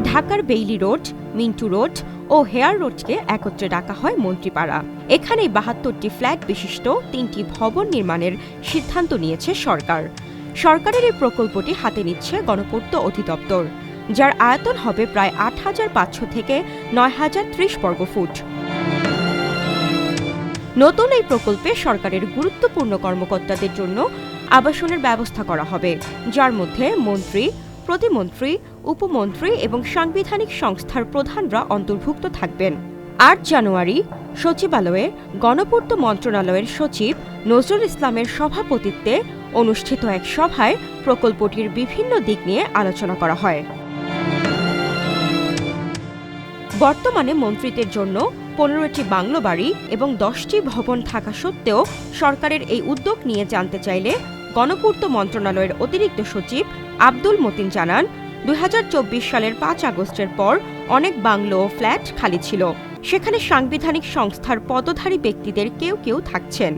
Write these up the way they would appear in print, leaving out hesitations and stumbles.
ঢাকার Bailey road, Mintu road ও hair রোডকে একত্রে ডাকা হয় মন্ত্রীপাড়া। এখানে ৭২টি ফ্ল্যাট বিশিষ্ট ৩টি ভবন নির্মাণের সিদ্ধান্ত নিয়েছে সরকার। সরকারের এই প্রকল্পটি হাতে নিচ্ছে গণপূর্ত অধিদপ্তর, যার আয়তন হবে প্রায় ৮,৫০০ থেকে ৯,০৩০ বর্গফুট। নতুন এই প্রকল্পে সরকারের গুরুত্বপূর্ণ কর্মকর্তাদের জন্য আবাসনের ব্যবস্থা করা হবে, যার মধ্যে মন্ত্রী, প্রতিমন্ত্রী, উপমন্ত্রী এবং সাংবিধানিক সংস্থার প্রধানরা অন্তর্ভুক্ত থাকবেন। ৮ জানুয়ারি সচিবালয়ে গণপূর্ত মন্ত্রণালয়ের সচিব নজরুল ইসলামের সভাপতিত্বে অনুষ্ঠিত এক সভায় প্রকল্পটির বিভিন্ন দিক নিয়ে আলোচনা করা হয়। বর্তমানে মন্ত্রীদের জন্য ১৫টি বাংলো বাড়ি এবং 10টি ভবন থাকা সত্ত্বেও সরকারের এই উদ্যোগ নিয়ে জানতে চাইলে গণপূর্ত মন্ত্রণালয়ের অতিরিক্ত সচিব আব্দুল মতিন জানান, ২০২৪ সালের ৫ আগস্টের পর অনেক বাংলো ও ফ্ল্যাট খালি ছিল। সেখানে সাংবিধানিক সংস্থার পদধারী ব্যক্তিদের কেউ কেউ থাকছেন।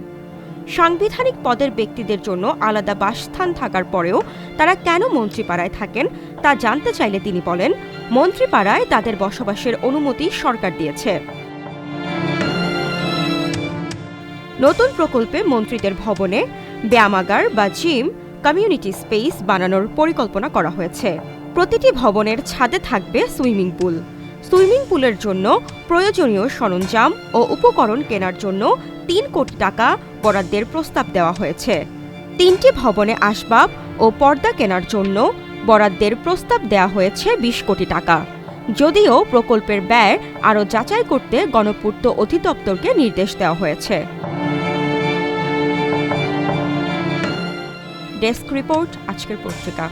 সাংবিধানিক পদের ব্যক্তিদের জন্য আলাদা বাসস্থান থাকার পরেও তারা কেন মন্ত্রীপাড়ায় থাকেন তা জানতে চাইলে তিনি বলেন, মন্ত্রীপাড়ায় তাদের বসবাসের অনুমতি সরকার দিয়েছে। নতুন প্রকল্পে মন্ত্রীদের ভবনে ব্যায়ামাগার বা জিম, কমিউনিটি স্পেস বানানোর পরিকল্পনা করা হয়েছে। প্রতিটি ভবনের ছাদে থাকবে সুইমিং পুল। সুইমিং পুলের জন্য প্রয়োজনীয় সরঞ্জাম ও উপকরণ কেনার জন্য ৩ কোটি টাকা বরাদ্দের প্রস্তাব দেওয়া হয়েছে। 3টি ভবনে আসবাব ও পর্দা কেনার জন্য বরাদ্দের প্রস্তাব দেওয়া হয়েছে ২০ কোটি টাকা। যদিও প্রকল্পের ব্যয় আরও যাচাই করতে গণপূর্ত অধিদপ্তরকে নির্দেশ দেওয়া হয়েছে। ডেস্ক রিপোর্ট, আজকের পত্রিকা।